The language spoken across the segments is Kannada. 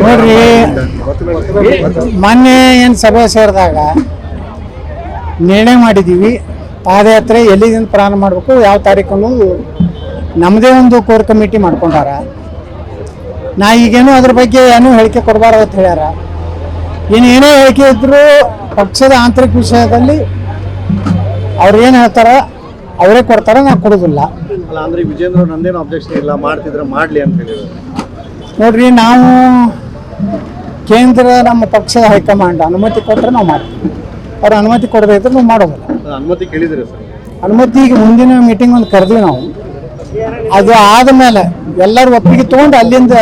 ನೋಡ್ರಿ, ಮೊನ್ನೆ ಏನು ಸಭೆ ಸೇರಿದಾಗ ನಿರ್ಣಯ ಮಾಡಿದ್ದೀವಿ, ಪಾದಯಾತ್ರೆ ಎಲ್ಲಿಂದ ಪ್ರಾರಂಭ ಮಾಡಬೇಕು, ಯಾವ ತಾರೀಕು ಅನ್ನೋದು ನಮ್ಮದೇ ಒಂದು ಕೋರ್ ಕಮಿಟಿ ಮಾಡ್ಕೊಂಡಾರ. ನಾ ಈಗೇನು ಅದ್ರ ಬಗ್ಗೆ ಏನೂ ಹೇಳಿಕೆ ಕೊಡಬಾರ್ದು ಅಂತ ಹೇಳ್ಯಾರ. ಏನೇ ಹೇಳಿಕೆ ಇದ್ದರೂ ಪಕ್ಷದ ಆಂತರಿಕ ವಿಷಯದಲ್ಲಿ ಅವ್ರು ಏನು ಹೇಳ್ತಾರ ಅವರೇ ಕೊಡ್ತಾರ, ನಾ ಕೊಡೋದಿಲ್ಲ. ಅಂದ್ರೆ ವಿಜೇಂದ್ರ ನಂದೇನು ಅಬ್ಜೆಕ್ಷನ್ ಇಲ್ಲ, ಮಾಡ್ತಿದ್ರೆ ಮಾಡಲಿ ಅಂತ ಹೇಳಿದ್ರು. ನೋಡ್ರಿ, ನಾವು ಕೇಂದ್ರ ನಮ್ಮ ಪಕ್ಷದ ಹೈಕಮಾಂಡ್ ಅನುಮತಿ ಕೊಟ್ಟರೆ ನಾವು ಮಾಡ್ತೀವಿ. ಅವ್ರು ಅನುಮತಿ ಕೊಡದೇ ಇದ್ರೆ ನಾವು ಮಾಡೋದಿಲ್ಲ. ಅನುಮತಿ ಕೇಳಿದ್ರಿ ಸರ್? ಅನುಮತಿ ಈಗ ಮುಂದಿನ ಮೀಟಿಂಗ್ ಒಂದು ಕರೆದ್ವಿ ನಾವು. ಅದು ಆದಮೇಲೆ ಎಲ್ಲರೂ ಒಪ್ಪಿಗೆ ತೊಗೊಂಡು ಅಲ್ಲಿಂದ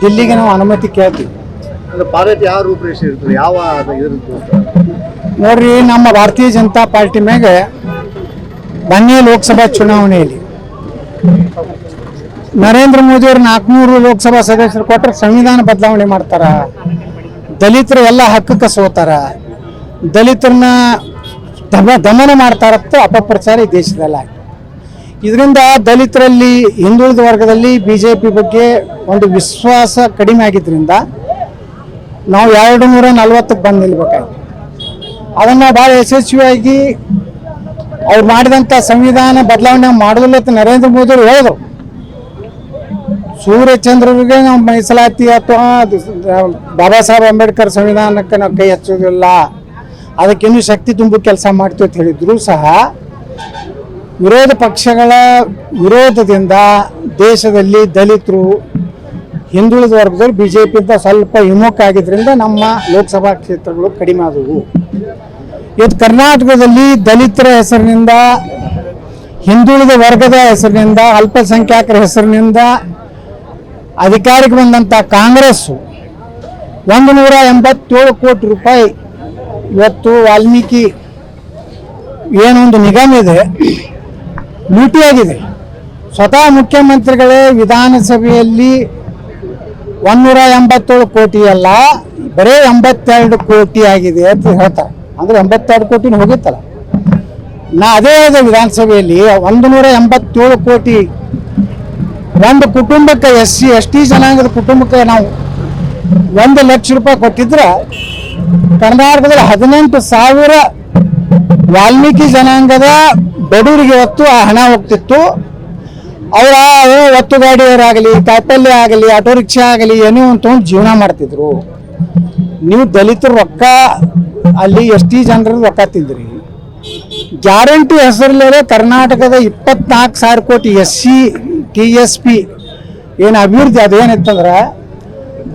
ದಿಲ್ಲಿಗೆ ನಾವು ಅನುಮತಿ ಕೇಳ್ತೀವಿ. ಪಾದಯಾತ್ರೆ ಯಾವ ರೂಪರೇಷೆ ಇರ್ತದೆ, ಯಾವ ಇರುತ್ತೆ? ನೋಡ್ರಿ, ನಮ್ಮ ಭಾರತೀಯ ಜನತಾ ಪಾರ್ಟಿ ಮ್ಯಾಗೆ ಮೊನ್ನೆ ಲೋಕಸಭಾ ಚುನಾವಣೆಯಲ್ಲಿ ನರೇಂದ್ರ ಮೋದಿ ಅವರು 400 ಲೋಕಸಭಾ ಸದಸ್ಯರು ಕೊಟ್ಟರೆ ಸಂವಿಧಾನ ಬದಲಾವಣೆ ಮಾಡ್ತಾರ, ದಲಿತರ ಎಲ್ಲ ಹಕ್ಕು ಕಸೋತಾರ, ದಲಿತರನ್ನ ದಮನ ಮಾಡ್ತಾರತ್ತ ಅಪಪ್ರಚಾರ ಈ ದೇಶದಲ್ಲಿ ಆಗಿದೆ. ಇದರಿಂದ ದಲಿತರಲ್ಲಿ, ಹಿಂದುಳಿದ ವರ್ಗದಲ್ಲಿ BJP ಬಗ್ಗೆ ಒಂದು ವಿಶ್ವಾಸ ಕಡಿಮೆ ಆಗಿದ್ದರಿಂದ ನಾವು 240ಕ್ಕೆ ಬಂದು ನಿಲ್ಬೇಕಾಯ್ತು. ಅದನ್ನು ಭಾಳ ಯಶಸ್ವಿಯಾಗಿ ಅವ್ರು ಮಾಡಿದಂಥ ಸಂವಿಧಾನ ಬದಲಾವಣೆ ಮಾಡೋದಿಲ್ಲ ಅಂತ ನರೇಂದ್ರ ಮೋದಿ ಅವರು ಹೇಳಿದ್ರು. ಸೂರ್ಯಚಂದ್ರರಿಗೆ ನಾವು ಮೀಸಲಾತಿ ಅಥವಾ ಬಾಬಾ ಸಾಹೇಬ್ ಅಂಬೇಡ್ಕರ್ ಸಂವಿಧಾನಕ್ಕೆ ನಾವು ಕೈ ಹಚ್ಚೋದಿಲ್ಲ, ಅದಕ್ಕಿನ್ನೂ ಶಕ್ತಿ ತುಂಬು ಕೆಲಸ ಮಾಡ್ತೀವಿ ಅಂತ ಹೇಳಿದ್ರು ಸಹ ವಿರೋಧ ಪಕ್ಷಗಳ ವಿರೋಧದಿಂದ ದೇಶದಲ್ಲಿ ದಲಿತರು, ಹಿಂದುಳಿದ ವರ್ಗದಲ್ಲಿ BJP ಅಂತ ಸ್ವಲ್ಪ ವಿಮುಖ ಆಗಿದ್ದರಿಂದ ನಮ್ಮ ಲೋಕಸಭಾ ಕ್ಷೇತ್ರಗಳು ಕಡಿಮೆ ಆದವು. ಇವತ್ತು ಕರ್ನಾಟಕದಲ್ಲಿ ದಲಿತರ ಹೆಸರಿನಿಂದ, ಹಿಂದುಳಿದ ವರ್ಗದ ಹೆಸರಿನಿಂದ, ಅಲ್ಪಸಂಖ್ಯಾತರ ಹೆಸರಿನಿಂದ ಅಧಿಕಾರಕ್ಕೆ ಬಂದಂಥ ಕಾಂಗ್ರೆಸ್ಸು 187 ಕೋಟಿ ರೂಪಾಯಿ ಇವತ್ತು ವಾಲ್ಮೀಕಿ ಏನೊಂದು ನಿಗಮ ಇದೆ ಲೂಟಿಯಾಗಿದೆ. ಸ್ವತಃ ಮುಖ್ಯಮಂತ್ರಿಗಳೇ ವಿಧಾನಸಭೆಯಲ್ಲಿ 187 ಕೋಟಿ ಅಲ್ಲ, ಬರೀ 82 ಕೋಟಿ ಆಗಿದೆ ಅಂತ ಹೇಳ್ತಾರೆ. ಅಂದರೆ 82 ಕೋಟಿನ ಹೋಗಿತ್ತಲ್ಲ. ನಾ ಅದೇ ಹೇಳಿದೆ ವಿಧಾನಸಭೆಯಲ್ಲಿ, 187 ಕೋಟಿ ಒಂದು ಕುಟುಂಬಕ್ಕೆ, SC/ST ಜನಾಂಗದ ಕುಟುಂಬಕ್ಕೆ ನಾವು 1 ಲಕ್ಷ ರೂಪಾಯಿ ಕೊಟ್ಟಿದ್ರೆ ಕರ್ನಾಟಕದಲ್ಲಿ 18,000 ವಾಲ್ಮೀಕಿ ಜನಾಂಗದ ಬಡವರಿಗೆ ಇವತ್ತು ಆ ಹಣ ಹೋಗ್ತಿತ್ತು. ಅವರ ಒತ್ತು ಗಾಡಿಯವರಾಗಲಿ, ಕಾಯಿಪಲ್ಯ ಆಗಲಿ, ಆಟೋ ರಿಕ್ಷಾ ಆಗಲಿ, ಏನೋ ಒಂದು ತೊಗೊಂಡು ಜೀವನ ಮಾಡ್ತಿದ್ರು. ನೀವು ದಲಿತರ ರೊಕ್ಕ ಅಲ್ಲಿ ST ಜನರ ರೊಕ್ಕ ತಿಂದ್ರಿ. ಗ್ಯಾರಂಟಿ ಹೆಸರಲ್ಲೇ ಕರ್ನಾಟಕದ 24,000 ಕೋಟಿ SC TSP ಏನು ಅಭಿವೃದ್ಧಿ ಅದೇನಿತ್ತಂದ್ರೆ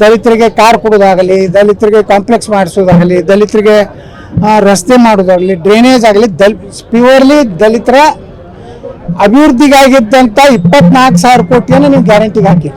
ದಲಿತರಿಗೆ ಕಾರ್ ಕೊಡೋದಾಗಲಿ, ದಲಿತರಿಗೆ ಕಾಂಪ್ಲೆಕ್ಸ್ ಮಾಡಿಸೋದಾಗಲಿ, ದಲಿತರಿಗೆ ರಸ್ತೆ ಮಾಡೋದಾಗಲಿ, ಡ್ರೈನೇಜ್ ಆಗಲಿ, ಪ್ಯೂರ್ಲಿ ದಲಿತರ ಅಭಿವೃದ್ಧಿಗಾಗಿದ್ದಂಥ 24,000 ಕೋಟಿಯನ್ನು ನೀವು ಗ್ಯಾರಂಟಿಗೆ ಹಾಕಿ.